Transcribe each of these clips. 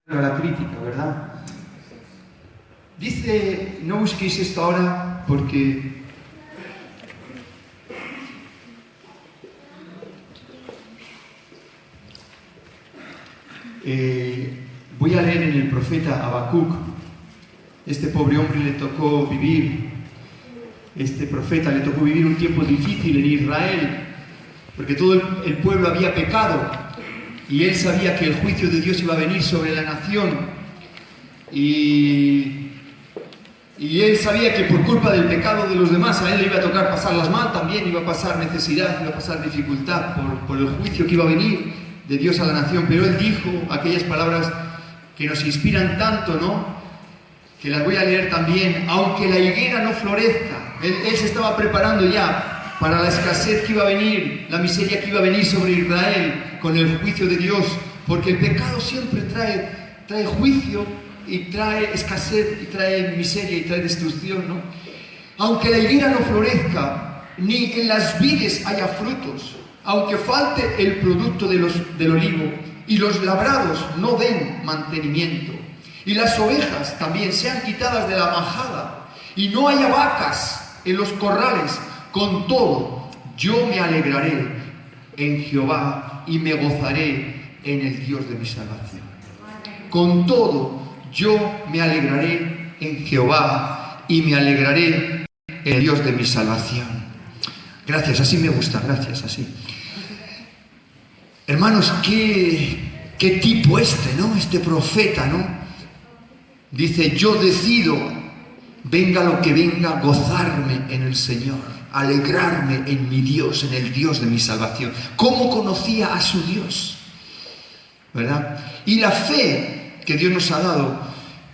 a la crítica, ¿verdad? Dice, no busquéis esto ahora porque voy a leer en el profeta Habacuc. Este pobre hombre le tocó vivir, este profeta le tocó vivir un tiempo difícil en Israel, porque todo el pueblo había pecado y él sabía que el juicio de Dios iba a venir sobre la nación y él sabía que por culpa del pecado de los demás a él le iba a tocar pasarlas mal también, iba a pasar necesidad, iba a pasar dificultad por el juicio que iba a venir de Dios a la nación. Pero él dijo aquellas palabras que nos inspiran tanto, ¿no? Que las voy a leer también. Aunque la higuera no florezca, él se estaba preparando ya para la escasez que iba a venir, la miseria que iba a venir sobre Israel con el juicio de Dios, porque el pecado siempre trae juicio y trae escasez y trae miseria y trae destrucción, ¿no? Aunque la higuera no florezca, ni en las vides haya frutos, aunque falte el producto del olivo y los labrados no den mantenimiento, y las ovejas también sean quitadas de la majada y no haya vacas en los corrales, con todo yo me alegraré en Jehová y me gozaré en el Dios de mi salvación. Con todo yo me alegraré en Jehová y me alegraré en el Dios de mi salvación. Gracias, así me gusta, gracias, así. Hermanos, qué tipo ¿no? Este profeta, ¿no? Dice, yo decido, venga lo que venga, gozarme en el Señor, alegrarme en mi Dios, en el Dios de mi salvación. ¿Cómo conocía a su Dios? ¿Verdad? Y la fe que Dios nos ha dado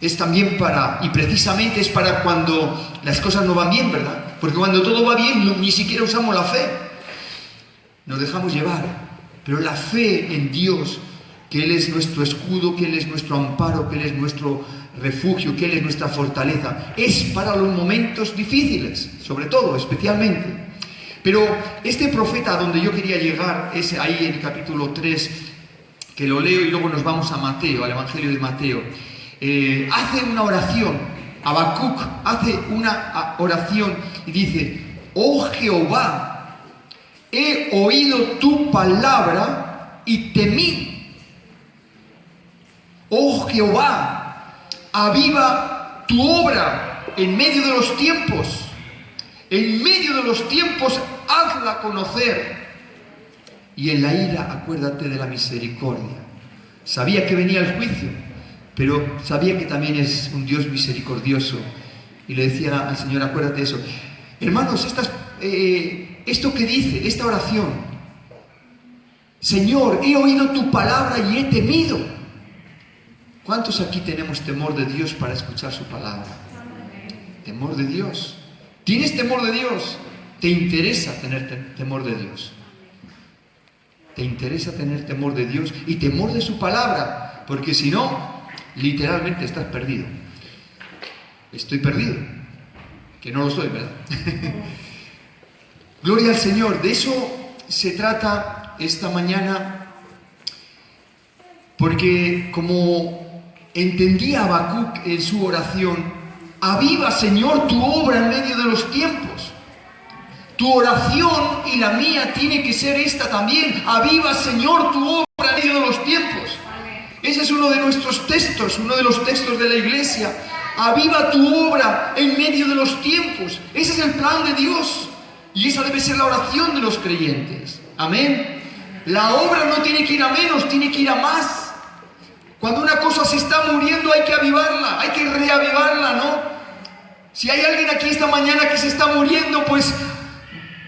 es también y precisamente es para cuando las cosas no van bien, ¿verdad? Porque cuando todo va bien, ni siquiera usamos la fe. Nos dejamos llevar. Pero la fe en Dios, que Él es nuestro escudo, que Él es nuestro amparo, que Él es nuestro refugio, que Él es nuestra fortaleza, es para los momentos difíciles, sobre todo, especialmente. Pero este profeta a donde yo quería llegar es ahí en el capítulo 3, que lo leo y luego nos vamos a Mateo, al Evangelio de Mateo. Hace una oración, Habacuc hace una oración y dice, oh Jehová, he oído tu palabra y temí. Oh Jehová, aviva tu obra en medio de los tiempos. En medio de los tiempos, hazla conocer. Y en la ira, acuérdate de la misericordia. Sabía que venía el juicio, pero sabía que también es un Dios misericordioso. Y le decía al Señor, acuérdate de eso. Hermanos, esto que dice, esta oración, Señor, he oído tu palabra y he temido. ¿Cuántos aquí tenemos temor de Dios para escuchar su palabra? Temor de Dios. ¿Tienes temor de Dios? ¿Te interesa tener temor de Dios? ¿Te interesa tener temor de Dios y temor de su palabra? Porque si no, literalmente estás perdido. Estoy perdido. Que no lo soy, ¿verdad? Gloria al Señor. De eso se trata esta mañana, porque como entendía Habacuc en su oración, aviva, Señor, tu obra en medio de los tiempos. Tu oración y la mía tiene que ser esta también. Aviva, Señor, tu obra en medio de los tiempos. Ese es uno de nuestros textos, uno de los textos de la iglesia. Aviva tu obra en medio de los tiempos. Ese es el plan de Dios. Y esa debe ser la oración de los creyentes. Amén. La obra no tiene que ir a menos, tiene que ir a más. Cuando una cosa se está muriendo hay que avivarla, hay que reavivarla, ¿no? Si hay alguien aquí esta mañana que se está muriendo, pues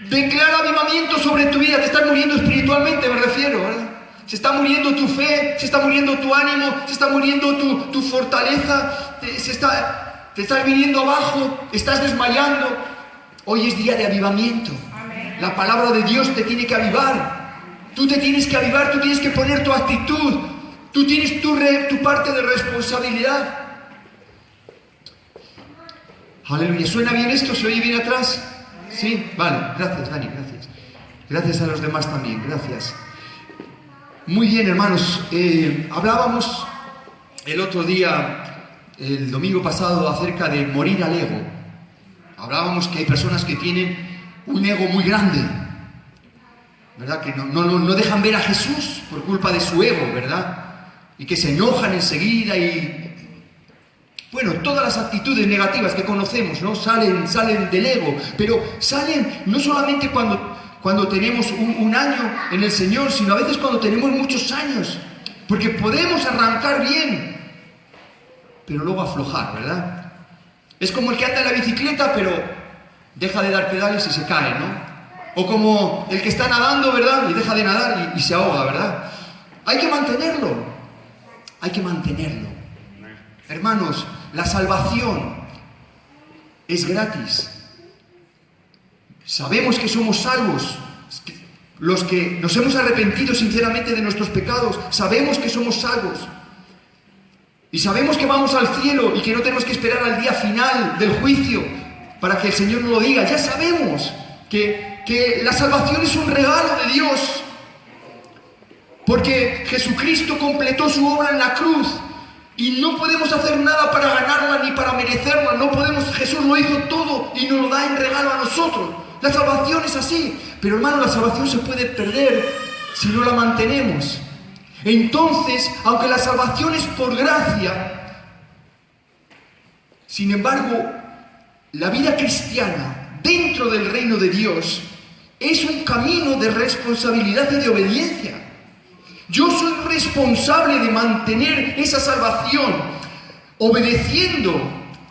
declara avivamiento sobre tu vida. Te estás muriendo espiritualmente, me refiero, ¿verdad? Se está muriendo tu fe, se está muriendo tu ánimo, se está muriendo tu fortaleza, te estás viniendo abajo, estás desmayando. Hoy es día de avivamiento. Amén. La palabra de Dios te tiene que avivar. Tú te tienes que avivar, tú tienes que poner tu actitud. Tú tienes tu parte de responsabilidad. Aleluya. ¿Suena bien esto? ¿Se oye bien atrás? Sí, vale. Gracias, Dani, gracias. Gracias a los demás también, gracias. Muy bien, hermanos. Hablábamos el otro día, el domingo pasado, acerca de morir al ego. Hablábamos que hay personas que tienen un ego muy grande, ¿verdad? Que no dejan ver a Jesús por culpa de su ego, ¿verdad? Y que se enojan enseguida y... Bueno, todas las actitudes negativas que conocemos, ¿no? Salen del ego, pero salen no solamente cuando tenemos un año en el Señor, sino a veces cuando tenemos muchos años, porque podemos arrancar bien, pero luego aflojar, ¿verdad? Es como el que anda en la bicicleta, pero deja de dar pedales y se cae, ¿no? O como el que está nadando, ¿verdad? Y deja de nadar y se ahoga, ¿verdad? Hay que mantenerlo, hay que mantenerlo. Hermanos, la salvación es gratis. Sabemos que somos salvos. Los que nos hemos arrepentido sinceramente de nuestros pecados, sabemos que somos salvos. Y sabemos que vamos al cielo y que no tenemos que esperar al día final del juicio para que el Señor nos lo diga. Ya sabemos que la salvación es un regalo de Dios. Porque Jesucristo completó su obra en la cruz. Y no podemos hacer nada para ganarla ni para merecerla. No podemos, Jesús lo hizo todo y nos lo da en regalo a nosotros. La salvación es así. Pero hermano, la salvación se puede perder si no la mantenemos. Entonces, aunque la salvación es por gracia, sin embargo, la vida cristiana dentro del reino de Dios es un camino de responsabilidad y de obediencia. Yo soy responsable de mantener esa salvación, obedeciendo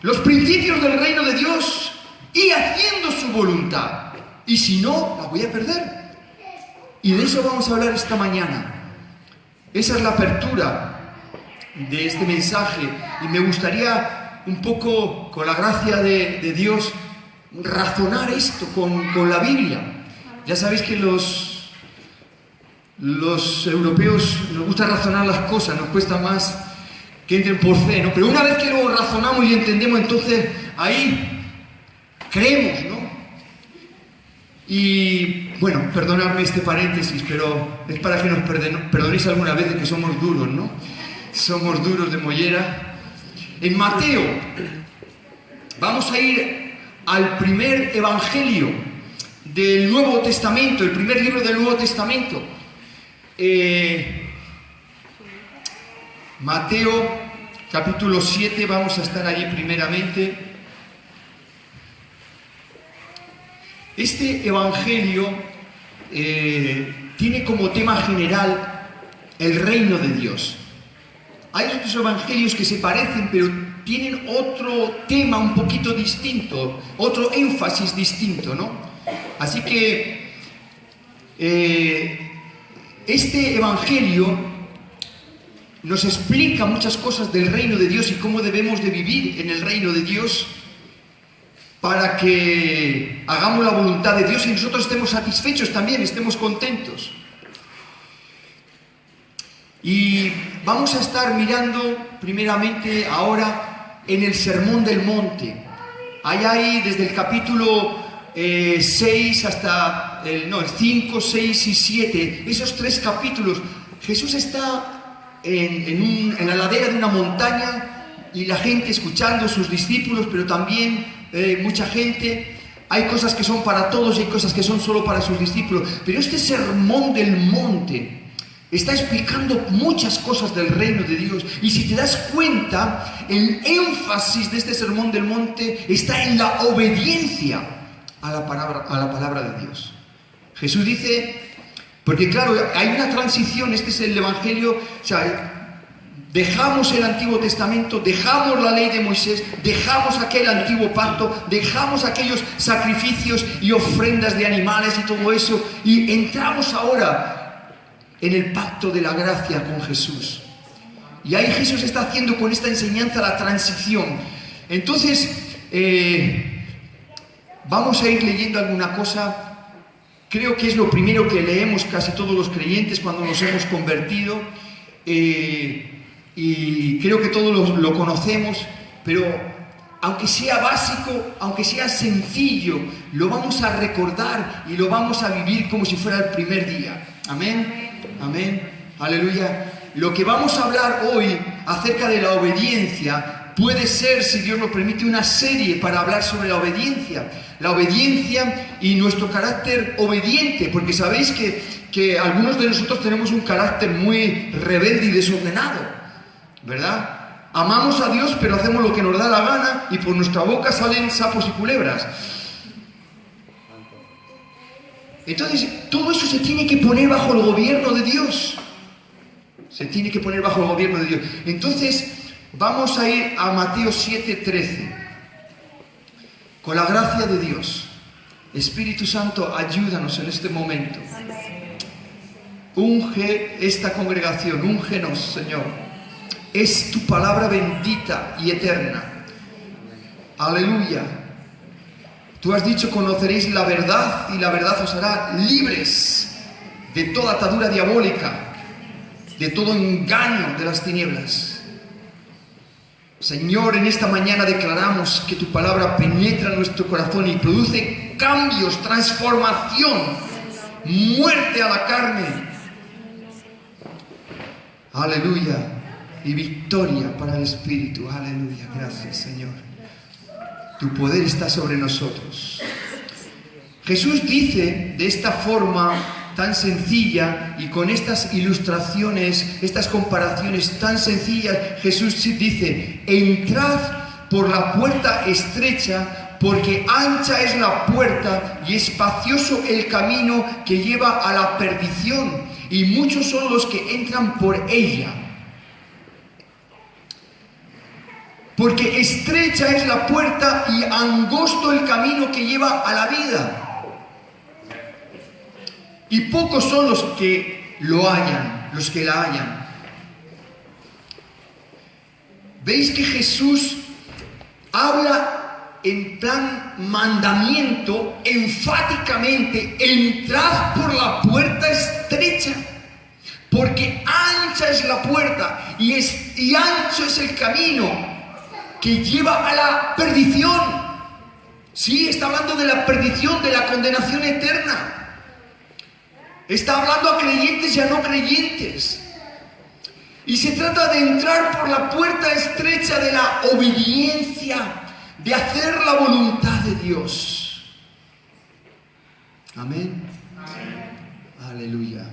los principios del reino de Dios y haciendo su voluntad. Y si no, la voy a perder. Y de eso vamos a hablar esta mañana. Esa es la apertura de este mensaje. Y me gustaría un poco, con la gracia de Dios, razonar esto con la Biblia. Ya sabéis que los europeos nos gusta razonar las cosas, nos cuesta más que entren por fe, ¿no? Pero una vez que lo razonamos y entendemos, entonces ahí creemos, ¿no? Y bueno, perdonadme este paréntesis, pero es para que nos perdonéis alguna vez de que somos duros, ¿no? Somos duros de mollera. En Mateo vamos a ir al primer evangelio del Nuevo Testamento, el primer libro del Nuevo Testamento. Mateo capítulo 7, vamos a estar allí primeramente. Este evangelio tiene como tema general el reino de Dios. Hay otros evangelios que se parecen, pero tienen otro tema un poquito distinto, otro énfasis distinto, ¿no? Así que este evangelio nos explica muchas cosas del reino de Dios y cómo debemos de vivir en el reino de Dios para que hagamos la voluntad de Dios y nosotros estemos satisfechos también, estemos contentos. Y vamos a estar mirando primeramente ahora en el Sermón del Monte. Ahí desde el capítulo 6 hasta el 5, 6 y 7, esos 3 capítulos, Jesús está en la ladera de una montaña y la gente escuchando, sus discípulos, pero también mucha gente. Hay cosas que son para todos y hay cosas que son solo para sus discípulos, pero este Sermón del Monte está explicando muchas cosas del reino de Dios. Y si te das cuenta, el énfasis de este Sermón del Monte está en la obediencia a la palabra de Dios. Jesús dice, porque claro, hay una transición, este es el Evangelio, o sea, dejamos el Antiguo Testamento, dejamos la ley de Moisés, dejamos aquel antiguo pacto, dejamos aquellos sacrificios y ofrendas de animales y todo eso, y entramos ahora en el pacto de la gracia con Jesús. Y ahí Jesús está haciendo con esta enseñanza la transición. Entonces, vamos a ir leyendo alguna cosa. Creo que es lo primero que leemos casi todos los creyentes cuando nos hemos convertido. Y creo que todos lo conocemos, pero aunque sea básico, aunque sea sencillo, lo vamos a recordar y lo vamos a vivir como si fuera el primer día. Amén, amén, aleluya. lo que vamos a hablar hoy acerca de la obediencia puede ser, si Dios nos permite, una serie para hablar sobre la obediencia. La obediencia y nuestro carácter obediente, porque sabéis que algunos de nosotros tenemos un carácter muy rebelde y desordenado, ¿verdad? Amamos a Dios, pero hacemos lo que nos da la gana y por nuestra boca salen sapos y culebras. Entonces, todo eso se tiene que poner bajo el gobierno de Dios. Se tiene que poner bajo el gobierno de Dios. Entonces, vamos a ir a Mateo 7:13. Con la gracia de Dios. Espíritu Santo, ayúdanos en este momento. Unge esta congregación, úngenos, Señor. Es tu palabra bendita y eterna. Aleluya. Tú has dicho, conoceréis la verdad y la verdad os hará libres de toda atadura diabólica, de todo engaño de las tinieblas. Señor, en esta mañana declaramos que tu palabra penetra en nuestro corazón y produce cambios, transformación, muerte a la carne. Aleluya. Y victoria para el Espíritu. Aleluya. Gracias, Señor. Tu poder está sobre nosotros. Jesús dice de esta forma tan sencilla y con estas ilustraciones, estas comparaciones tan sencillas, Jesús dice: entrad por la puerta estrecha, porque ancha es la puerta y espacioso el camino que lleva a la perdición, y muchos son los que entran por ella. Porque estrecha es la puerta y angosto el camino que lleva a la vida. Y pocos son los que lo hallan, los que la hallan. ¿Veis que Jesús habla en plan mandamiento enfáticamente? Entrad por la puerta estrecha, porque ancha es la puerta y ancho es el camino que lleva a la perdición. Sí, está hablando de la perdición, de la condenación eterna. Está hablando a creyentes y a no creyentes. Y se trata de entrar por la puerta estrecha de la obediencia, de hacer la voluntad de Dios. Amén. Aleluya.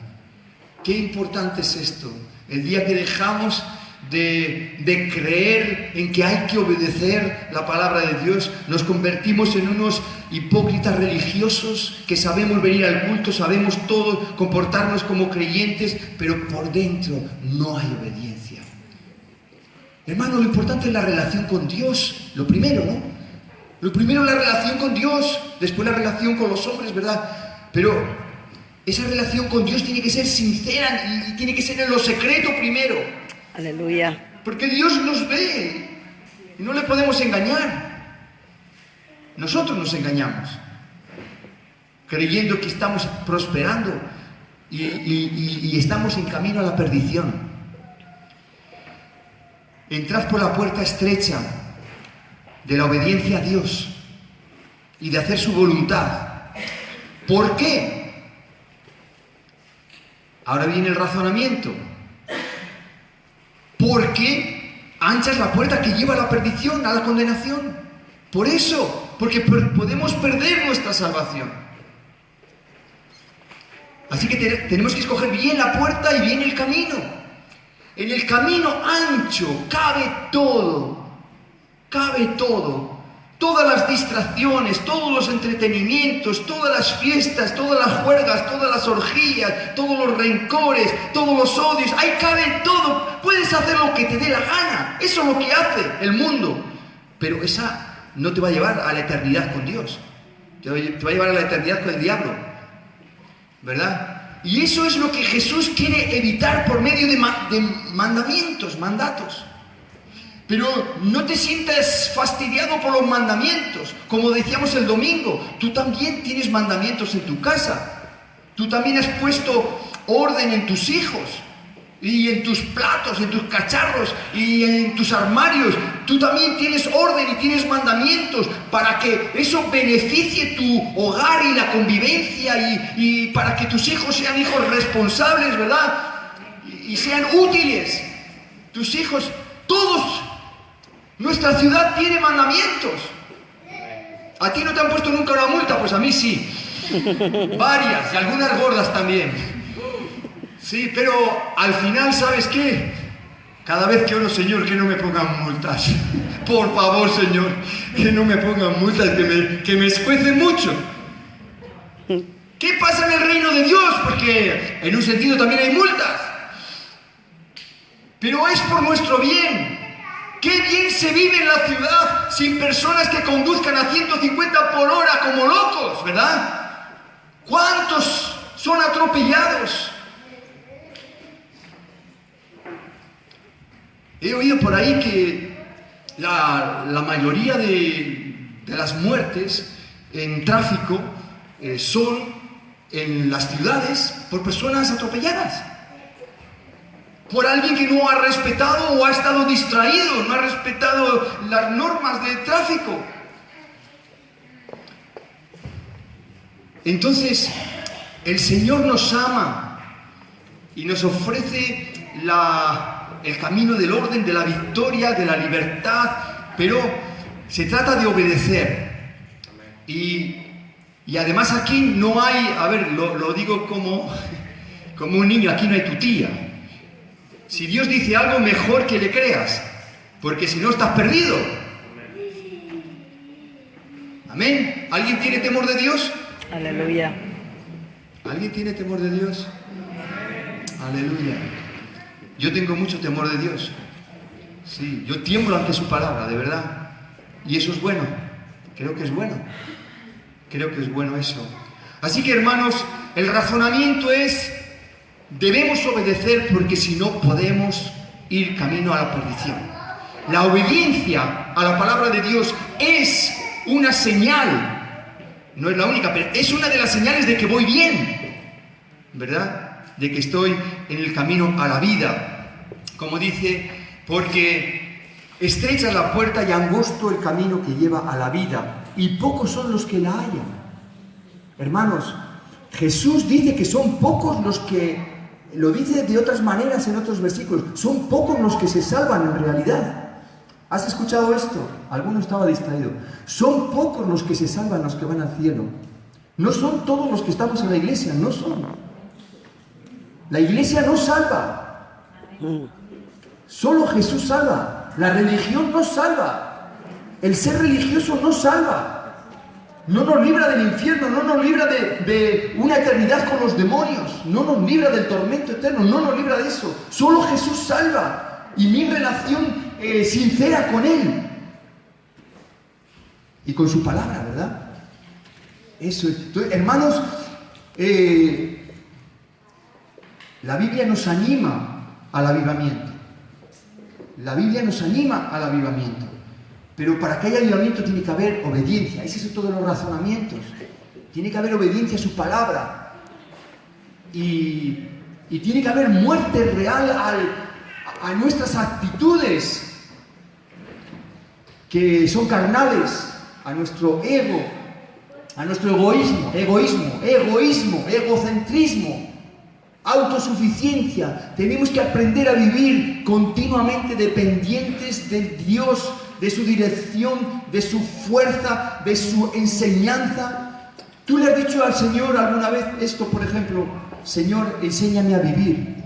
Qué importante es esto. El día que dejamos de creer en que hay que obedecer la palabra de Dios, nos convertimos en unos hipócritas religiosos que sabemos venir al culto, sabemos todo, comportarnos como creyentes, pero por dentro no hay obediencia. Hermano, lo importante es la relación con Dios, lo primero, ¿no? Lo primero es la relación con Dios, después la relación con los hombres, ¿verdad? Pero esa relación con Dios tiene que ser sincera y tiene que ser en lo secreto primero. Aleluya. Porque Dios nos ve y no le podemos engañar. Nosotros nos engañamos, creyendo que estamos prosperando y estamos en camino a la perdición. Entrad por la puerta estrecha de la obediencia a Dios y de hacer su voluntad. ¿Por qué? Ahora viene el razonamiento. Porque ancha es la puerta que lleva a la perdición, a la condenación. Por eso, porque podemos perder nuestra salvación. Así que tenemos que escoger bien la puerta y bien el camino. En el camino ancho cabe todo. Cabe todo. Todas las distracciones, todos los entretenimientos, todas las fiestas, todas las juergas, todas las orgías, todos los rencores, todos los odios. Ahí cabe todo. Puedes hacer lo que te dé la gana. Eso es lo que hace el mundo. Pero esa no te va a llevar a la eternidad con Dios. Te va a llevar a la eternidad con el diablo. ¿Verdad? Y eso es lo que Jesús quiere evitar por medio de mandamientos, mandatos. Pero no te sientas fastidiado por los mandamientos. Como decíamos el domingo, tú también tienes mandamientos en tu casa. Tú también has puesto orden en tus hijos, y en tus platos, en tus cacharros, y en tus armarios. Tú también tienes orden y tienes mandamientos para que eso beneficie tu hogar y la convivencia y para que tus hijos sean hijos responsables, ¿verdad? y sean útiles. Tus hijos, todos. Nuestra ciudad tiene mandamientos. ¿A ti no te han puesto nunca una multa? Pues a mí sí. Varias, y algunas gordas también. Sí, pero al final, ¿sabes qué? Cada vez que oro, Señor, que no me pongan multas. Por favor, Señor, que no me pongan multas, que me escuecen mucho. ¿Qué pasa en el reino de Dios? Porque en un sentido también hay multas. Pero es por nuestro bien. ¡Qué bien se vive en la ciudad sin personas que conduzcan a 150 por hora como locos, ¿verdad? ¿Cuántos son atropellados? He oído por ahí que la mayoría de las muertes en tráfico son en las ciudades por personas atropelladas. Por alguien que no ha respetado o ha estado distraído, no ha respetado las normas de tráfico. Entonces, el Señor nos ama y nos ofrece el camino del orden, de la victoria, de la libertad, pero se trata de obedecer. Y además aquí no hay, a ver, lo digo como un niño, aquí no hay tutía. Si Dios dice algo, mejor que le creas, porque si no estás perdido. Amén. ¿Alguien tiene temor de Dios? Aleluya. ¿Alguien tiene temor de Dios? Aleluya. Yo tengo mucho temor de Dios. Sí, yo tiemblo ante su palabra, de verdad. Y eso es bueno. Creo que es bueno. Creo que es bueno eso. Así que, hermanos, el razonamiento es: debemos obedecer porque si no podemos ir camino a la perdición. La obediencia a la palabra de Dios es una señal. No es la única, pero es una de las señales de que voy bien, ¿verdad? De que estoy en el camino a la vida. Como dice, porque estrecha es la puerta y angosto el camino que lleva a la vida, y pocos son los que la hallan. Hermanos, Jesús dice que son pocos los que, lo dice de otras maneras en otros versículos, son pocos los que se salvan en realidad. ¿Has escuchado esto? Alguno estaba distraído. Son pocos los que se salvan, los que van al cielo. No son todos los que estamos en la iglesia, no son. La iglesia no salva. Solo Jesús salva. La religión no salva. El ser religioso no salva. No nos libra del infierno, no nos libra de una eternidad con los demonios, no nos libra del tormento eterno, no nos libra de eso. Solo Jesús salva. Y mi relación sincera con Él y con su palabra, ¿verdad? Eso es. Entonces, hermanos, la Biblia nos anima al avivamiento. La Biblia nos anima al avivamiento. Pero para que haya avivamiento tiene que haber obediencia. Ese es todos los razonamientos. Tiene que haber obediencia a su palabra. Y tiene que haber muerte real a nuestras actitudes que son carnales, a nuestro ego, a nuestro egoísmo, egocentrismo, autosuficiencia. Tenemos que aprender a vivir continuamente dependientes de Dios, de su dirección, de su fuerza, de su enseñanza. ¿Tú le has dicho al Señor alguna vez esto, por ejemplo? Señor, enséñame a vivir.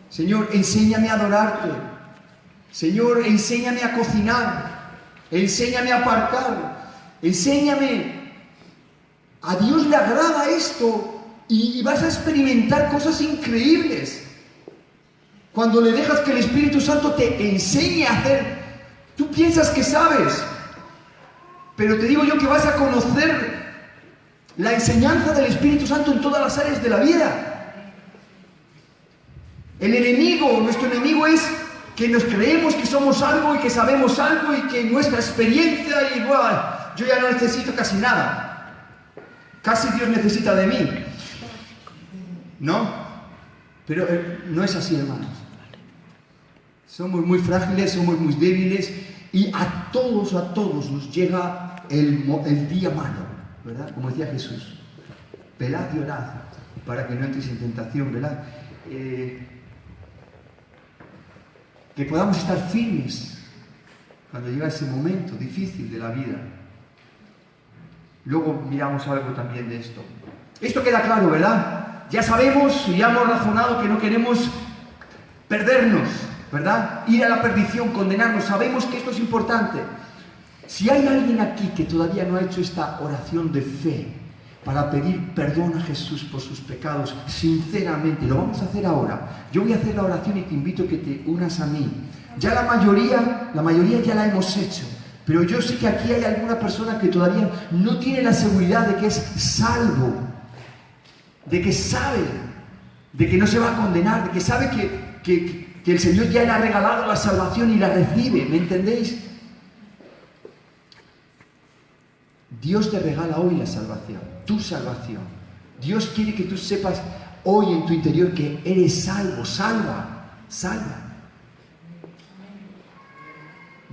Señor, enséñame a adorarte. Señor, enséñame a cocinar. Enséñame a aparcar. Enséñame. A Dios le agrada esto y vas a experimentar cosas increíbles. Cuando le dejas que el Espíritu Santo te enseñe a hacer. Tú piensas que sabes, pero te digo yo que vas a conocer la enseñanza del Espíritu Santo en todas las áreas de la vida. El enemigo, nuestro enemigo es que nos creemos que somos algo y que sabemos algo y que nuestra experiencia y bueno, yo ya no necesito casi nada. Casi Dios necesita de mí. ¿No? Pero no es así, hermanos. Somos muy frágiles, somos muy débiles y a todos nos llega el día malo, ¿verdad? Como decía Jesús, velad y orad para que no entréis en tentación, ¿verdad? que podamos estar firmes cuando llega ese momento difícil de la vida. Luego miramos algo también de esto. Esto queda claro, ¿verdad? Ya sabemos y ya hemos razonado que no queremos perdernos, ¿verdad? Ir a la perdición, condenarnos. Sabemos que esto es importante. Si hay alguien aquí que todavía no ha hecho esta oración de fe para pedir perdón a Jesús por sus pecados, sinceramente, lo vamos a hacer ahora. Yo voy a hacer la oración y te invito a que te unas a mí. Ya la mayoría ya la hemos hecho. Pero yo sé que aquí hay alguna persona que todavía no tiene la seguridad de que es salvo, de que sabe, de que no se va a condenar, de que sabe que el Señor ya le ha regalado la salvación y la recibe, ¿me entendéis? Dios te regala hoy la salvación, tu salvación. Dios quiere que tú sepas hoy en tu interior que eres salvo, salva.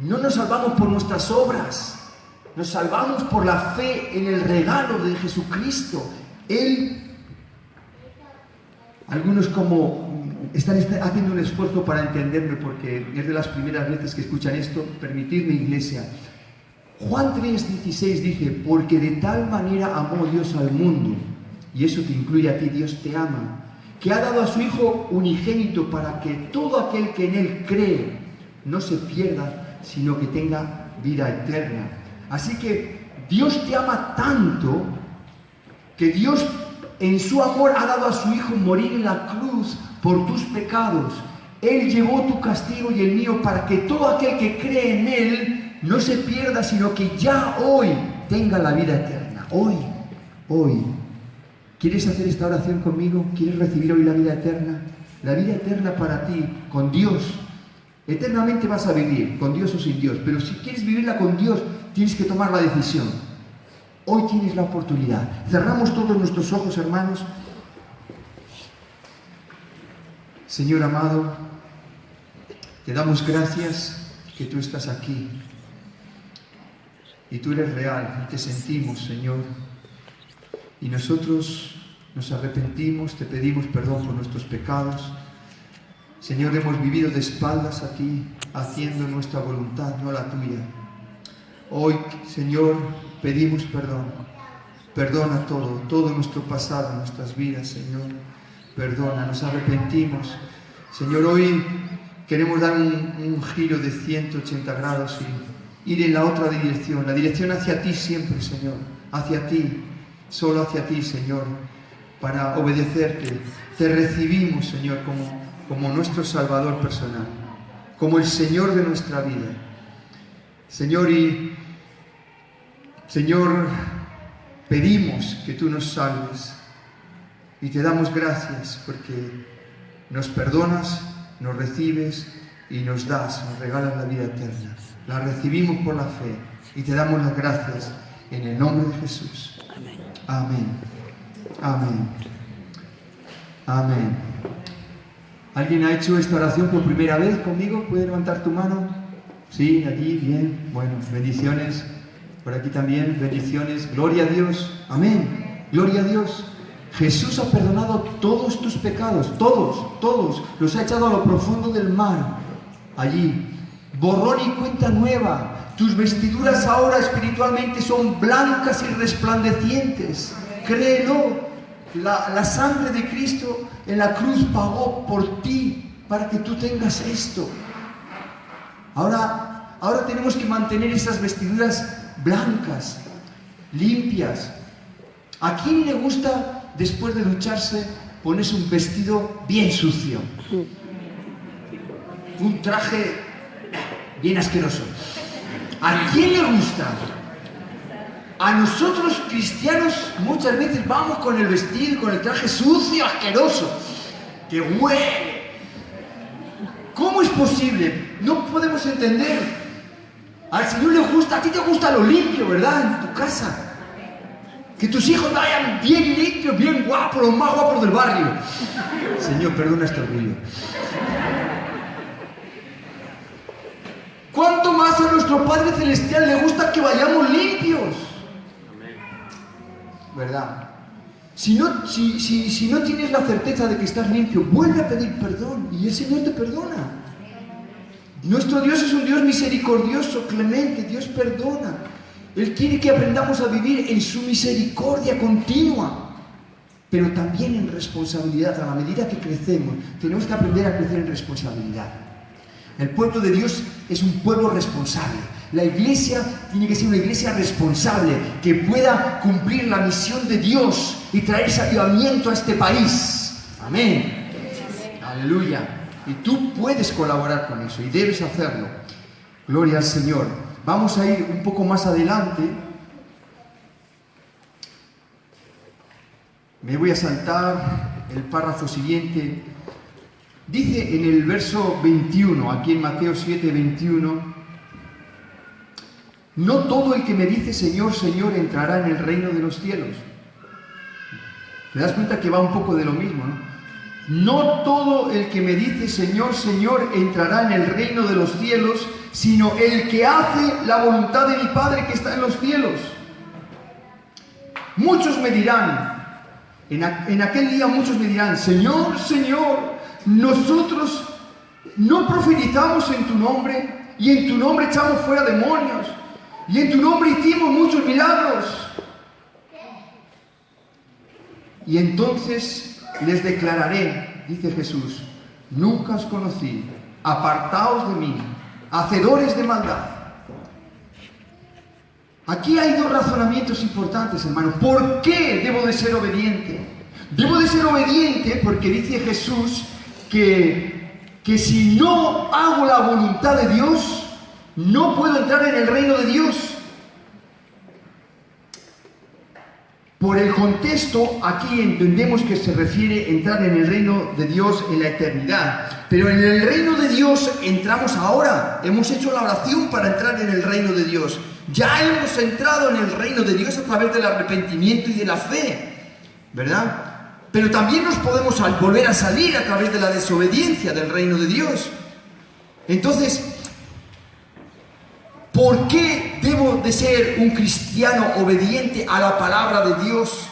No nos salvamos por nuestras obras, nos salvamos por la fe en el regalo de Jesucristo. Algunos como están haciendo un esfuerzo para entenderme porque es de las primeras veces que escuchan esto. Permitidme, iglesia. Juan 3:16 dice: porque de tal manera amó Dios al mundo, y eso te incluye a ti, Dios te ama, que ha dado a su Hijo unigénito para que todo aquel que en Él cree no se pierda, sino que tenga vida eterna. Así que Dios te ama tanto que Dios en su amor ha dado a su Hijo morir en la cruz por tus pecados. Él llevó tu castigo y el mío para que todo aquel que cree en Él no se pierda, sino que ya hoy tenga la vida eterna. Hoy. ¿Quieres hacer esta oración conmigo? ¿Quieres recibir hoy la vida eterna? La vida eterna para ti, con Dios. Eternamente vas a vivir, con Dios o sin Dios. Pero si quieres vivirla con Dios, tienes que tomar la decisión. Hoy tienes la oportunidad. Cerramos todos nuestros ojos, hermanos. Señor amado, te damos gracias que tú estás aquí. Y tú eres real y te sentimos, Señor. Y nosotros nos arrepentimos, te pedimos perdón por nuestros pecados. Señor, hemos vivido de espaldas a ti, haciendo nuestra voluntad, no la tuya. Hoy, Señor, pedimos perdón. Perdona todo nuestro pasado, nuestras vidas, Señor. Perdona, nos arrepentimos. Señor, hoy queremos dar un giro de 180 grados y ir en la otra dirección, la dirección hacia ti siempre, Señor. Hacia ti, solo hacia ti, Señor, para obedecerte. Te recibimos, Señor, como nuestro Salvador personal, como el Señor de nuestra vida. Señor, Señor, pedimos que tú nos salves y te damos gracias porque nos perdonas, nos recibes y nos regalas la vida eterna. La recibimos por la fe y te damos las gracias en el nombre de Jesús. Amén. Amén. Amén. ¿Alguien ha hecho esta oración por primera vez conmigo? ¿Puede levantar tu mano? Sí, allí, bien. Bueno, bendiciones. Por aquí también, bendiciones. Gloria a Dios. Amén. Gloria a Dios. Jesús ha perdonado todos tus pecados. Todos. Los ha echado a lo profundo del mar. Allí. Borrón y cuenta nueva. Tus vestiduras ahora espiritualmente son blancas y resplandecientes. Créelo. La sangre de Cristo en la cruz pagó por ti para que tú tengas esto. Ahora tenemos que mantener esas vestiduras blancas, limpias. ¿A quién le gusta después de ducharse ponerse un vestido bien sucio? Un traje bien asqueroso. ¿A quién le gusta? A nosotros cristianos muchas veces vamos con el vestido, con el traje sucio, asqueroso, que huele. ¿Cómo es posible? No podemos entender. Al Señor le gusta, a ti te gusta lo limpio, ¿verdad? En tu casa. Que tus hijos vayan bien limpios, bien guapos, los más guapos del barrio. Señor, perdona este orgullo. ¿Cuánto más a nuestro Padre Celestial le gusta que vayamos limpios? ¿Verdad? Si no tienes la certeza de que estás limpio, vuelve a pedir perdón y el Señor te perdona. Nuestro Dios es un Dios misericordioso, clemente. Dios perdona. Él quiere que aprendamos a vivir en su misericordia continua, pero también en responsabilidad. A la medida que crecemos, tenemos que aprender a crecer en responsabilidad. El pueblo de Dios es un pueblo responsable. La iglesia tiene que ser una iglesia responsable, que pueda cumplir la misión de Dios y traer avivamiento a este país. Amén. Aleluya. Y tú puedes colaborar con eso y debes hacerlo. Gloria al Señor. Vamos a ir un poco más adelante. Me voy a saltar el párrafo siguiente. Dice en el verso 21, aquí en Mateo 7, 21, no todo el que me dice Señor, Señor entrará en el reino de los cielos. ¿Te das cuenta que va un poco de lo mismo, no? No todo el que me dice Señor, Señor entrará en el reino de los cielos, sino el que hace la voluntad de mi Padre que está en los cielos. Muchos me dirán, en aquel día muchos me dirán, Señor, Señor, nosotros no profetizamos en tu nombre, y en tu nombre echamos fuera demonios, y en tu nombre hicimos muchos milagros. Y entonces les declararé, dice Jesús, nunca os conocí, apartaos de mí, hacedores de maldad. Aquí hay dos razonamientos importantes, hermano. ¿Por qué debo de ser obediente? Debo de ser obediente porque dice Jesús que si no hago la voluntad de Dios, no puedo entrar en el reino de Dios. Por el contexto, aquí entendemos que se refiere a entrar en el reino de Dios en la eternidad. Pero en el reino de Dios entramos ahora. Hemos hecho la oración para entrar en el reino de Dios. Ya hemos entrado en el reino de Dios a través del arrepentimiento y de la fe, ¿verdad? Pero también nos podemos volver a salir a través de la desobediencia del reino de Dios. Entonces, ¿por qué debo de ser un cristiano obediente a la palabra de Dios?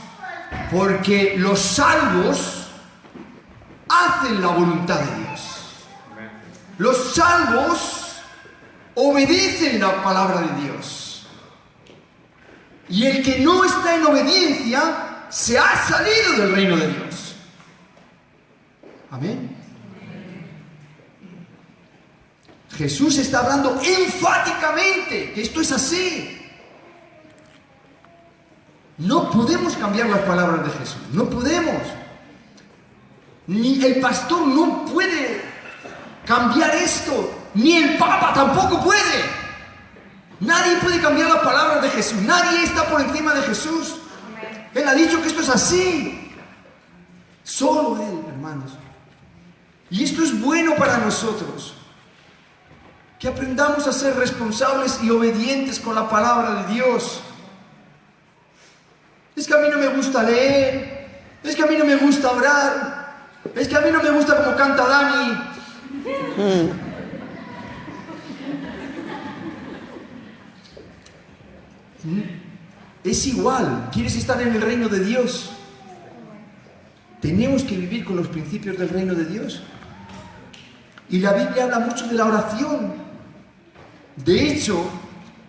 Porque los salvos hacen la voluntad de Dios. Los salvos obedecen la palabra de Dios. Y el que no está en obediencia se ha salido del reino de Dios. Amén. Jesús está hablando enfáticamente que esto es así. No podemos cambiar las palabras de Jesús. No podemos. Ni el pastor no puede cambiar esto. Ni el Papa tampoco puede. Nadie puede cambiar las palabras de Jesús. Nadie está por encima de Jesús. Él ha dicho que esto es así. Solo Él, hermanos. Y esto es bueno para nosotros. Que aprendamos a ser responsables y obedientes con la palabra de Dios. Es que a mí no me gusta leer. Es que a mí no me gusta orar. Es que a mí no me gusta como canta Dani. Es igual. ¿Quieres estar en el reino de Dios? Tenemos que vivir con los principios del reino de Dios. Y la Biblia habla mucho de la oración. De hecho,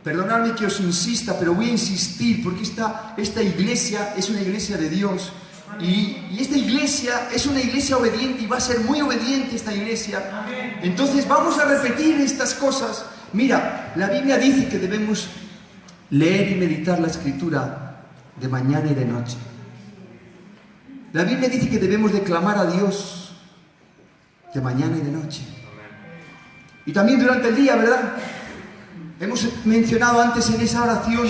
perdonadme que os insista, pero voy a insistir porque esta iglesia es una iglesia de Dios. Y esta iglesia es una iglesia obediente y va a ser muy obediente esta iglesia. Entonces vamos a repetir estas cosas. Mira, la Biblia dice que debemos leer y meditar la Escritura de mañana y de noche. La Biblia dice que debemos de clamar a Dios de mañana y de noche. Y también durante el día, ¿verdad? Hemos mencionado antes en esa oración,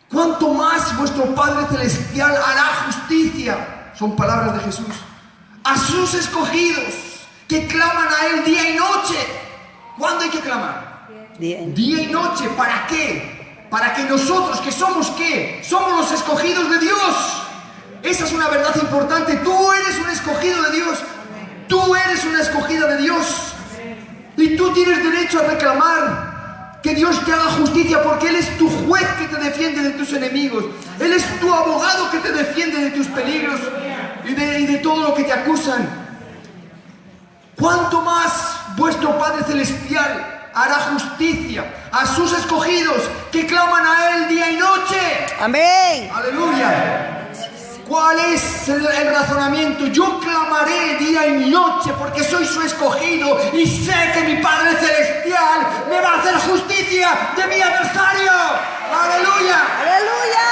¿cuánto más vuestro Padre Celestial hará justicia? Son palabras de Jesús. A sus escogidos que claman a Él día y noche. ¿Cuándo hay que clamar? Día y noche. ¿Para qué? Para que nosotros, que somos ¿qué? Somos los escogidos de Dios. Esa es una verdad importante. Tú eres un escogido de Dios. Tú eres una escogida de Dios. Y tú tienes derecho a reclamar que Dios te haga justicia, porque Él es tu juez que te defiende de tus enemigos. Él es tu abogado que te defiende de tus peligros y de todo lo que te acusan. ¿Cuánto más vuestro Padre Celestial hará justicia a sus escogidos que claman a Él día y noche. Amén. Aleluya. ¿Cuál es el razonamiento? Yo clamaré día y noche porque soy su escogido y sé que mi Padre Celestial me va a hacer justicia de mi adversario. ¡Aleluya! Aleluya.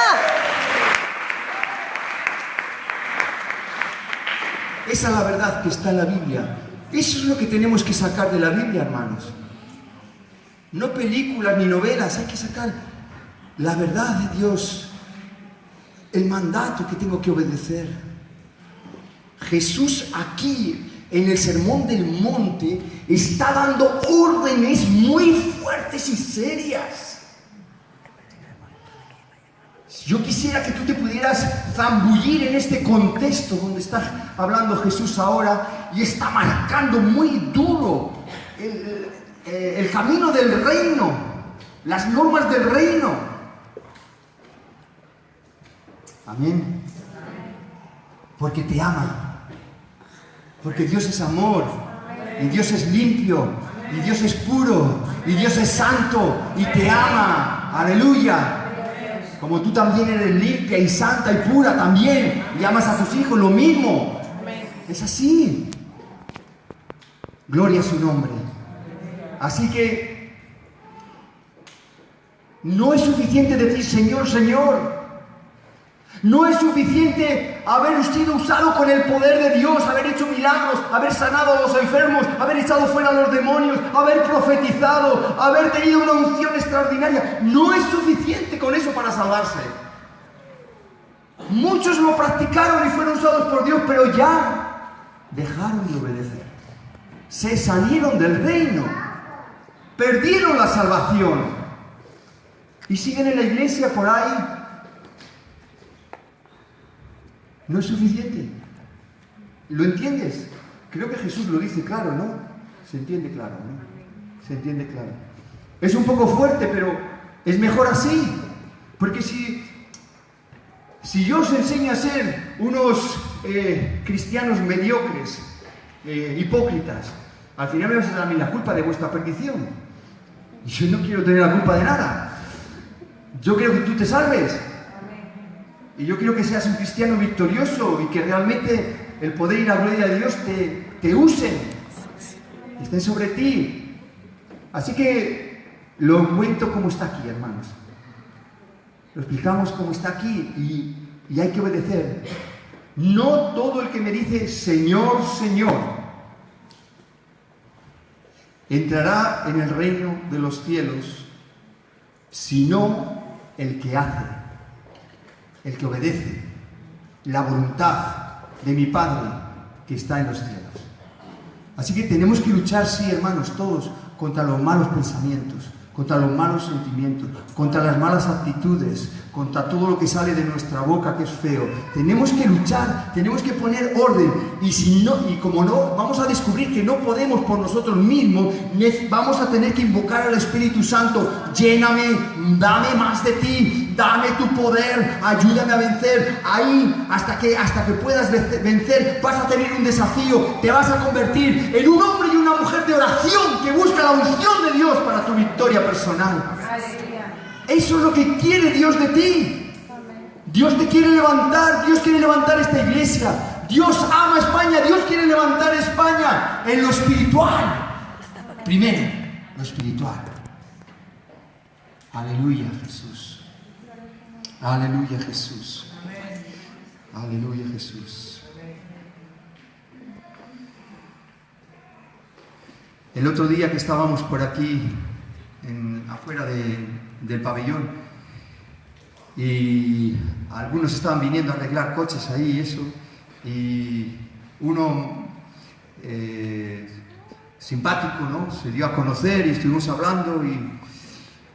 Esa es la verdad que está en la Biblia. Eso es lo que tenemos que sacar de la Biblia, hermanos. No películas ni novelas, hay que sacar la verdad de Dios. El mandato que tengo que obedecer. Jesús aquí, en el Sermón del Monte, está dando órdenes muy fuertes y serias. Yo quisiera que tú te pudieras zambullir en este contexto donde está hablando Jesús ahora y está marcando muy duro el camino del reino, las normas del reino. Amén. Porque te ama. Porque Dios es amor. Y Dios es limpio. Y Dios es puro. Y Dios es santo. Y te ama. Aleluya. Como tú también eres limpia y santa y pura también. Y amas a tus hijos lo mismo. Es así. Gloria a su nombre. Así que no es suficiente decir Señor, Señor. No es suficiente haber sido usado con el poder de Dios, haber hecho milagros, haber sanado a los enfermos, haber echado fuera a los demonios, haber profetizado, haber tenido una unción extraordinaria. No es suficiente con eso para salvarse. Muchos lo practicaron y fueron usados por Dios, pero ya dejaron de obedecer. Se salieron del reino, perdieron la salvación y siguen en la iglesia por ahí. No es suficiente. ¿Lo entiendes? Creo que Jesús lo dice claro, ¿no? Se entiende claro, ¿no? Se entiende claro. Es un poco fuerte, pero es mejor así. Porque si yo os enseño a ser unos cristianos mediocres, hipócritas, al final me vas a dar a mí la culpa de vuestra perdición. Y yo no quiero tener la culpa de nada. Yo quiero que tú te salves. Y yo quiero que seas un cristiano victorioso y que realmente el poder y la gloria de Dios te usen, estén sobre ti. Así que lo cuento como está aquí, hermanos. Lo explicamos como está aquí y hay que obedecer. No todo el que me dice Señor, Señor, entrará en el reino de los cielos, sino el que hace, el que obedece la voluntad de mi Padre que está en los cielos. Así que tenemos que luchar, sí, hermanos, todos, contra los malos pensamientos, contra los malos sentimientos, contra las malas actitudes, contra todo lo que sale de nuestra boca que es feo. Tenemos que luchar, tenemos que poner orden. Y si no, y como no, vamos a descubrir que no podemos por nosotros mismos, vamos a tener que invocar al Espíritu Santo. Lléname, dame más de ti, dame tu poder, ayúdame a vencer. Ahí, hasta que puedas vencer, vas a tener un desafío, te vas a convertir en un hombre y una mujer de oración que busca la unción de Dios para tu victoria personal. Eso es lo que quiere Dios de ti. Dios te quiere levantar, Dios quiere levantar esta iglesia. Dios ama España, Dios quiere levantar España en lo espiritual. Primero, lo espiritual. Aleluya, Jesús. Aleluya, Jesús. Aleluya, Jesús. El otro día que estábamos por aquí, afuera del pabellón, y algunos estaban viniendo a arreglar coches ahí y eso, y uno simpático, ¿no?, se dio a conocer y estuvimos hablando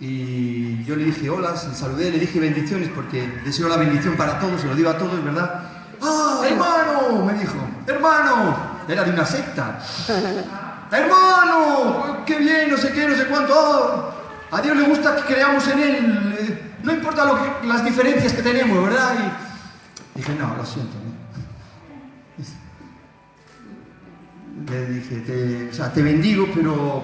y yo le dije hola, le saludé, le dije bendiciones porque deseo la bendición para todos, se lo digo a todos, ¿verdad? ¡Ah, hermano!, me dijo, hermano, era de una secta. Hermano, qué bien, no sé qué, no sé cuánto. Oh, a Dios le gusta que creamos en Él. No importa las diferencias que tenemos, ¿verdad? Y dije, no, lo siento. le dije, te bendigo,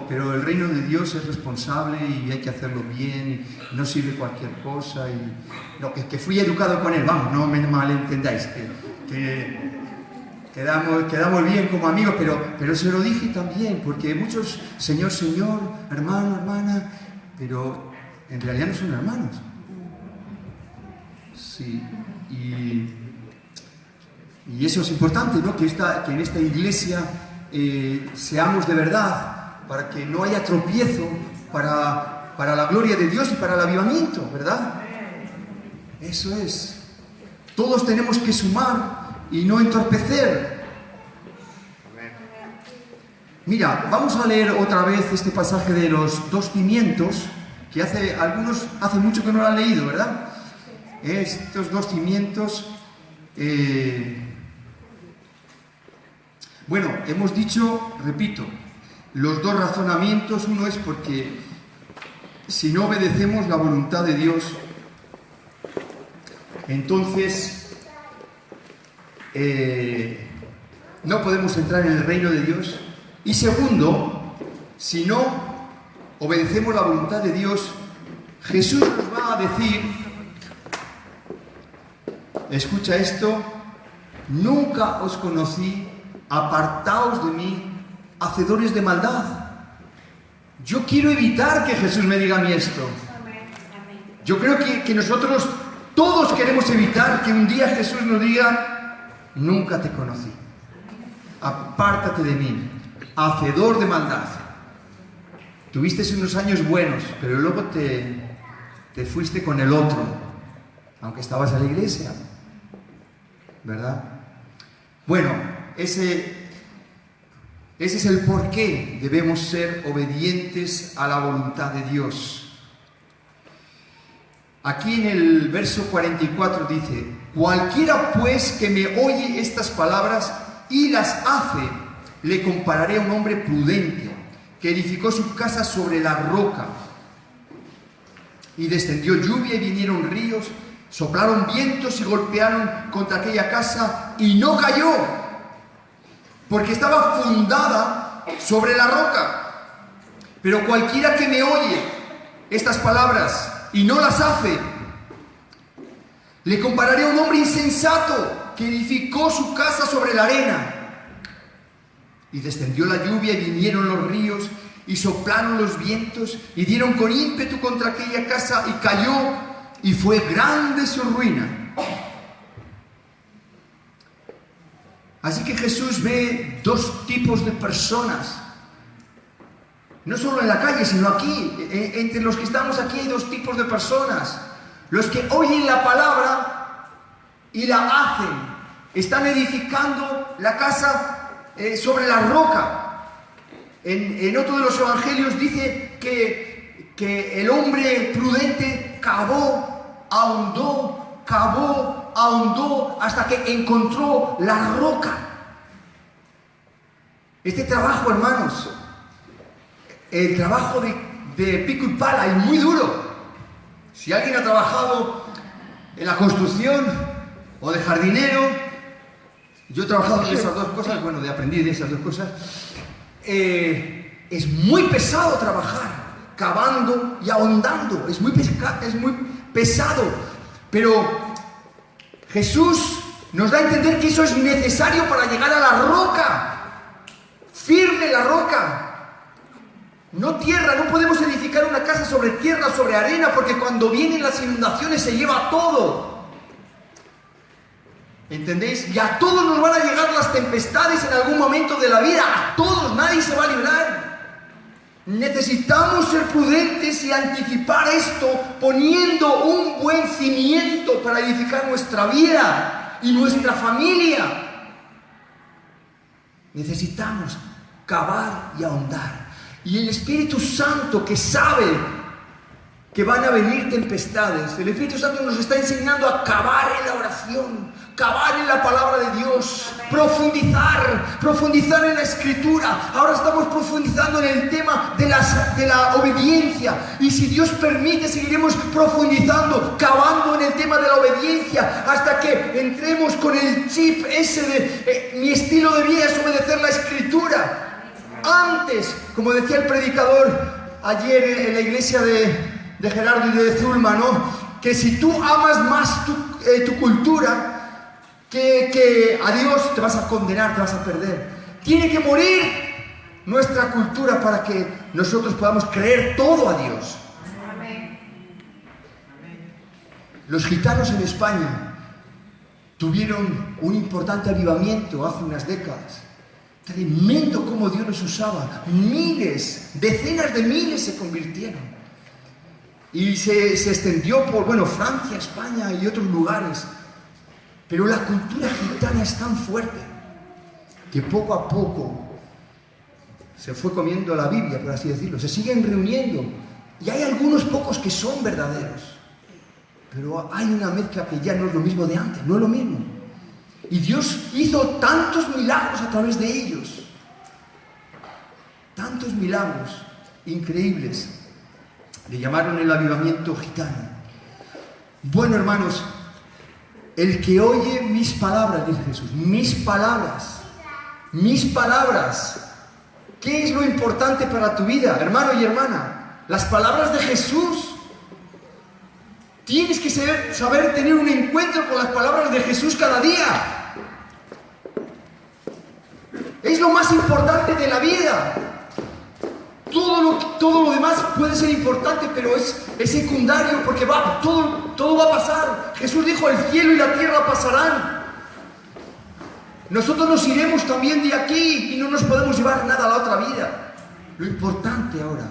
pero el reino de Dios es responsable y hay que hacerlo bien, y no sirve cualquier cosa. Y, no, que fui educado con él, vamos, no me malentendáis, que quedamos bien como amigos, pero se lo dije también, porque muchos, Señor, Señor, hermano, hermana, pero en realidad no son hermanos. Sí, y eso es importante, ¿no? Que en esta iglesia seamos de verdad, para que no haya tropiezo, para la gloria de Dios y para el avivamiento, ¿verdad? Eso es. Todos tenemos que sumar y no entorpecer. Mira, vamos a leer otra vez este pasaje de los 2 cimientos, que hace mucho que no lo han leído, ¿verdad? Estos 2 cimientos. Bueno, hemos dicho, repito, los 2 razonamientos. Uno es porque si no obedecemos la voluntad de Dios, entonces no podemos entrar en el reino de Dios. Y segundo, si no obedecemos la voluntad de Dios, Jesús nos va a decir, escucha esto, nunca os conocí, apartaos de mí, hacedores de maldad. Yo quiero evitar que Jesús me diga a mí esto. Yo creo que nosotros todos queremos evitar que un día Jesús nos diga, nunca te conocí, apártate de mí, hacedor de maldad. Tuviste unos años buenos, pero luego te fuiste con el otro, aunque estabas en la iglesia, ¿verdad? Bueno, ese es el por qué debemos ser obedientes a la voluntad de Dios. Aquí en el verso 44 dice, cualquiera pues que me oye estas palabras y las hace, le compararé a un hombre prudente que edificó su casa sobre la roca. Y descendió lluvia y vinieron ríos, soplaron vientos y golpearon contra aquella casa y no cayó, porque estaba fundada sobre la roca. Pero cualquiera que me oye estas palabras y no las hace, le compararé a un hombre insensato que edificó su casa sobre la arena. Y descendió la lluvia y vinieron los ríos y soplaron los vientos y dieron con ímpetu contra aquella casa y cayó, y fue grande su ruina. Así que Jesús ve 2 tipos de personas, no solo en la calle, sino aquí. Entre los que estamos aquí hay 2 tipos de personas: los que oyen la palabra y la hacen, están edificando la casa sobre la roca. En otro de los evangelios dice que el hombre prudente cavó, ahondó, hasta que encontró la roca. Este trabajo, hermanos, el trabajo de pico y pala es muy duro. Si alguien ha trabajado en la construcción o de jardinero, yo he trabajado en esas 2 cosas, bueno, aprendí de esas 2 cosas. Es muy pesado trabajar, cavando y ahondando, es muy pesado, pero Jesús nos da a entender que eso es necesario para llegar a la roca, firme la roca, no tierra. No podemos edificar una casa sobre tierra, sobre arena, porque cuando vienen las inundaciones se lleva todo. ¿Entendéis? Y a todos nos van a llegar las tempestades en algún momento de la vida. A todos, nadie se va a librar. Necesitamos ser prudentes y anticipar esto, poniendo un buen cimiento para edificar nuestra vida y nuestra familia. Necesitamos cavar y ahondar. Y el Espíritu Santo, que sabe que van a venir tempestades. El Espíritu Santo nos está enseñando a cavar en la oración, cavar en la palabra de Dios, profundizar en la Escritura. Ahora estamos profundizando en el tema de la obediencia, y si Dios permite seguiremos profundizando, cavando en el tema de la obediencia hasta que entremos con el chip ese de mi estilo de vida es obedecer la Escritura. Antes, como decía el predicador ayer en la iglesia de Gerardo y de Zulma, ¿no? Que si tú amas más tu cultura que a Dios, te vas a condenar, te vas a perder. Tiene que morir nuestra cultura para que nosotros podamos creer todo a Dios. Amén. Los gitanos en España tuvieron un importante avivamiento hace unas décadas. Tremendo cómo Dios los usaba. Miles, decenas de miles se convirtieron. Y se extendió por, Francia, España y otros lugares. Pero la cultura gitana es tan fuerte que poco a poco se fue comiendo la Biblia, por así decirlo. Se siguen reuniendo. Y hay algunos pocos que son verdaderos. Pero hay una mezcla que ya no es lo mismo de antes, no es lo mismo. Y Dios hizo tantos milagros a través de ellos. Tantos milagros increíbles. Le llamaron el avivamiento gitano. Bueno, hermanos, el que oye mis palabras, dice Jesús, mis palabras. ¿Qué es lo importante para tu vida, hermano y hermana? Las palabras de Jesús. Tienes que saber tener un encuentro con las palabras de Jesús cada día. Es lo más importante de la vida. Todo lo demás puede ser importante, pero es secundario, porque todo va a pasar. Jesús dijo, el cielo y la tierra pasarán. Nosotros nos iremos también de aquí y no nos podemos llevar nada a la otra vida. Lo importante ahora,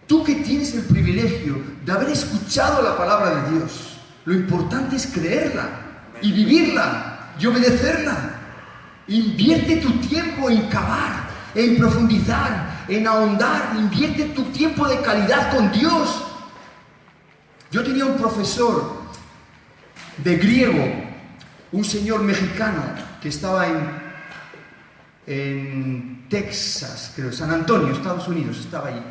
tú que tienes el privilegio de haber escuchado la palabra de Dios, lo importante es creerla y vivirla y obedecerla. Invierte tu tiempo en cavar, en profundizar, en ahondar. Invierte tu tiempo de calidad con Dios. Yo tenía un profesor de griego, un señor mexicano que estaba en Texas, creo, San Antonio, Estados Unidos, estaba allí.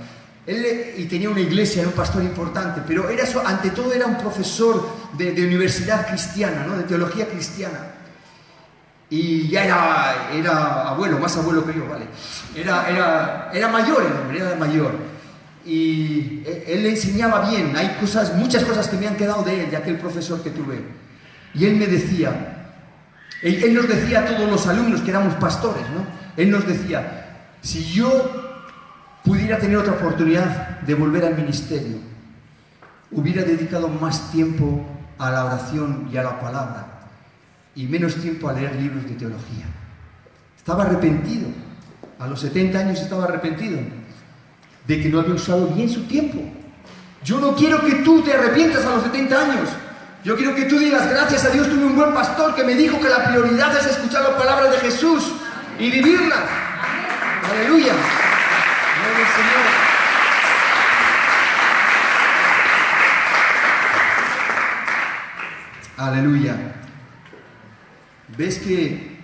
Y tenía una iglesia, era un pastor importante, pero ante todo era un profesor de universidad cristiana, ¿no? De teología cristiana. Y ya era abuelo, más abuelo que yo, ¿vale? Era mayor el hombre, era mayor. Y él le enseñaba bien. Hay muchas cosas que me han quedado de él, de aquel profesor que tuve. Y él me decía, él nos decía a todos los alumnos que éramos pastores, ¿no? Él nos decía, si yo pudiera tener otra oportunidad de volver al ministerio, hubiera dedicado más tiempo a la oración y a la palabra y menos tiempo a leer libros de teología. Estaba arrepentido. A los 70 años estaba arrepentido de que no había usado bien su tiempo. Yo no quiero que tú te arrepientas a los 70 años. Yo quiero que tú digas, gracias a Dios tuve un buen pastor que me dijo que la prioridad es escuchar las palabras de Jesús y vivirlas. Aleluya. Gloria al Señor. Aleluya. ¿Ves que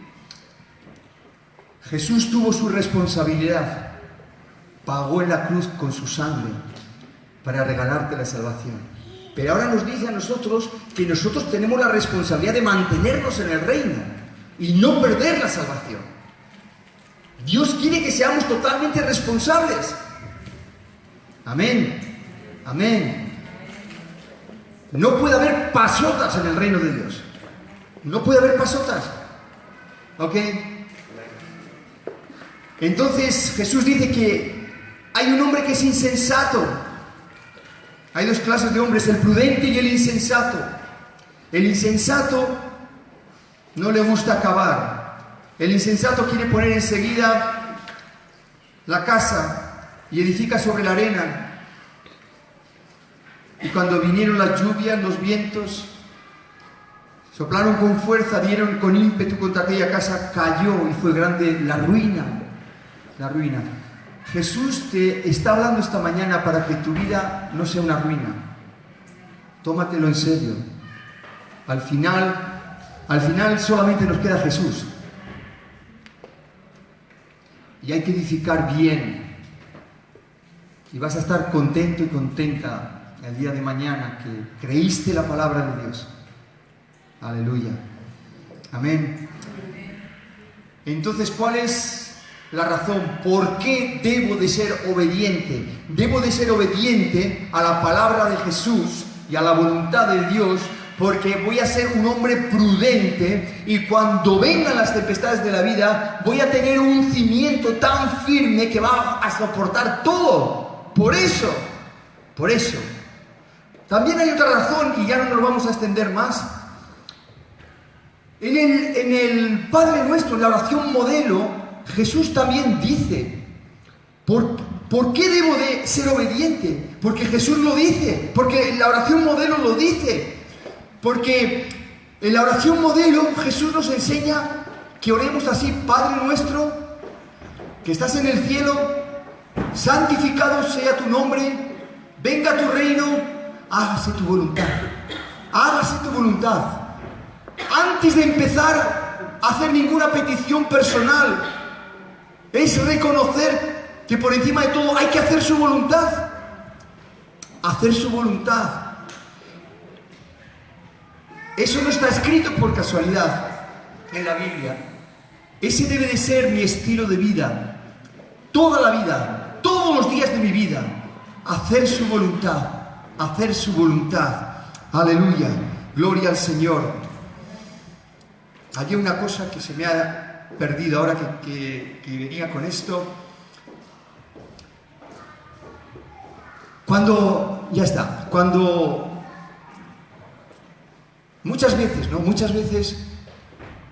Jesús tuvo su responsabilidad? Pagó en la cruz con su sangre para regalarte la salvación. Pero ahora nos dice a nosotros que nosotros tenemos la responsabilidad de mantenernos en el reino y no perder la salvación. Dios quiere que seamos totalmente responsables. Amén. Amén. No puede haber pasotas en el reino de Dios. No puede haber pasotas. ¿Ok? Entonces Jesús dice que hay un hombre que es insensato. Hay dos clases de hombres, el prudente y el insensato. El insensato no le gusta cavar. El insensato quiere poner enseguida la casa y edifica sobre la arena. Y cuando vinieron las lluvias, los vientos, soplaron con fuerza, dieron con ímpetu contra aquella casa, cayó y fue grande la ruina. La ruina. Jesús te está hablando esta mañana para que tu vida no sea una ruina. Tómatelo en serio. Al final solamente nos queda Jesús. Y hay que edificar bien. Y vas a estar contento y contenta el día de mañana que creíste la palabra de Dios. Aleluya. Amén. Entonces, ¿cuál es la razón? ¿Por qué debo de ser obediente? Debo de ser obediente a la palabra de Jesús y a la voluntad de Dios, porque voy a ser un hombre prudente y cuando vengan las tempestades de la vida voy a tener un cimiento tan firme que va a soportar todo. Por eso. También hay otra razón y ya no nos vamos a extender más. En el Padre Nuestro, en la oración modelo, Jesús también dice, ¿por qué debo de ser obediente? Porque Jesús lo dice, porque la oración modelo lo dice, porque en la oración modelo Jesús nos enseña que oremos así: Padre nuestro, que estás en el cielo, santificado sea tu nombre, venga tu reino, hágase tu voluntad, hágase tu voluntad. Antes de empezar a hacer ninguna petición personal, es reconocer que por encima de todo hay que hacer su voluntad. Hacer su voluntad. Eso no está escrito por casualidad en la Biblia. Ese debe de ser mi estilo de vida. Toda la vida, todos los días de mi vida. Hacer su voluntad. Hacer su voluntad. Aleluya. Gloria al Señor. Había una cosa que se me ha perdido ahora que venía con esto. Cuando muchas veces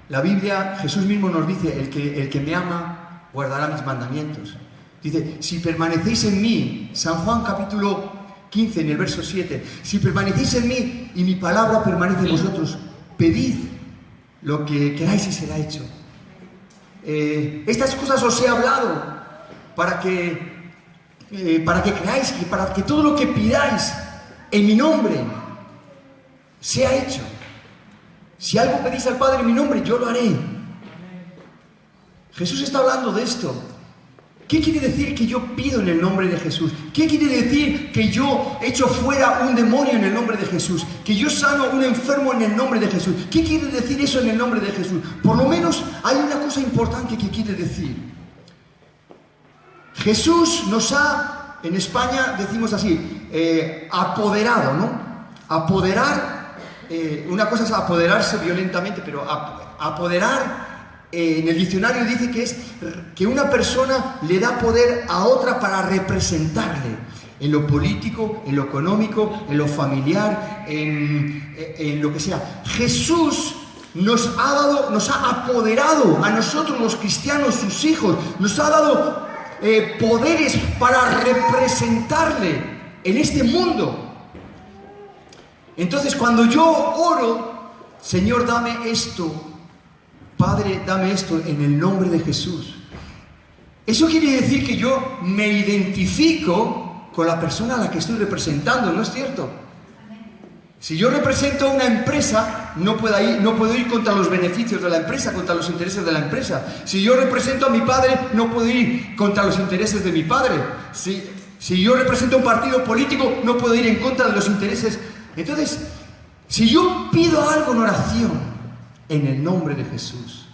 la Biblia, Jesús mismo nos dice: el que me ama guardará mis mandamientos. Dice: si permanecéis en mí, San Juan capítulo 15 en el verso 7, si permanecéis en mí y mi palabra permanece en vosotros, pedid lo que queráis y será hecho. Estas cosas os he hablado para que creáis y para que todo lo que pidáis en mi nombre sea hecho. Si algo pedís al Padre en mi nombre, yo lo haré. Jesús está hablando de esto. ¿Qué quiere decir que yo pido en el nombre de Jesús? ¿Qué quiere decir que yo echo fuera un demonio en el nombre de Jesús? Que yo sano a un enfermo en el nombre de Jesús. ¿Qué quiere decir eso en el nombre de Jesús? Por lo menos hay una cosa importante que quiere decir. Jesús nos ha, en España decimos así, apoderado, ¿no? Apoderar, una cosa es apoderarse violentamente, pero apoderar, en el diccionario dice que es que una persona le da poder a otra para representarle en lo político, en lo económico, en lo familiar, en lo que sea. Jesús nos ha apoderado a nosotros los cristianos, sus hijos, nos ha dado poderes para representarle en este mundo. Entonces, cuando yo oro: Señor, dame esto, Padre, dame esto en el nombre de Jesús, eso quiere decir que yo me identifico con la persona a la que estoy representando, ¿no es cierto? Si yo represento a una empresa, no puedo ir contra los beneficios de la empresa, contra los intereses de la empresa. Si yo represento a mi padre, no puedo ir contra los intereses de mi padre. Si yo represento a un partido político, no puedo ir en contra de los intereses. Entonces, si yo pido algo en oración en el nombre de Jesús,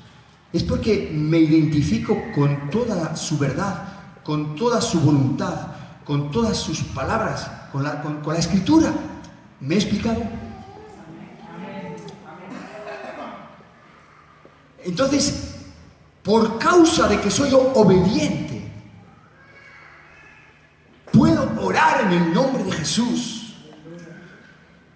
es porque me identifico con toda su verdad, con toda su voluntad, con todas sus palabras, con la Escritura. ¿Me he explicado? Entonces, por causa de que soy obediente, puedo orar en el nombre de Jesús.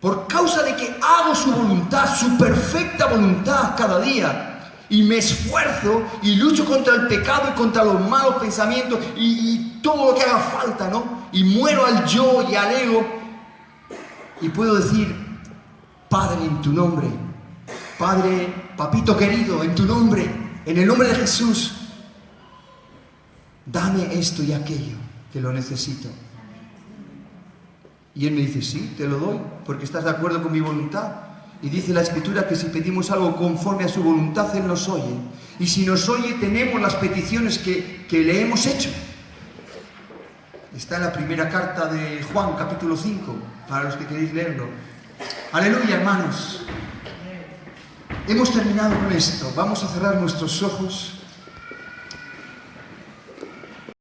Por causa de que hago su voluntad, su perfecta voluntad cada día, y me esfuerzo y lucho contra el pecado y contra los malos pensamientos y todo lo que haga falta, ¿no? Y muero al yo y al ego, y puedo decir: Padre, en tu nombre, Padre, papito querido, en tu nombre, en el nombre de Jesús, dame esto y aquello, que lo necesito. Y él me dice, sí, te lo doy, porque estás de acuerdo con mi voluntad. Y dice la Escritura que si pedimos algo conforme a su voluntad, Él nos oye. Y si nos oye, tenemos las peticiones que le hemos hecho. Está en la primera carta de Juan, capítulo 5, para los que queréis leerlo. Aleluya, hermanos. Hemos terminado con esto. Vamos a cerrar nuestros ojos.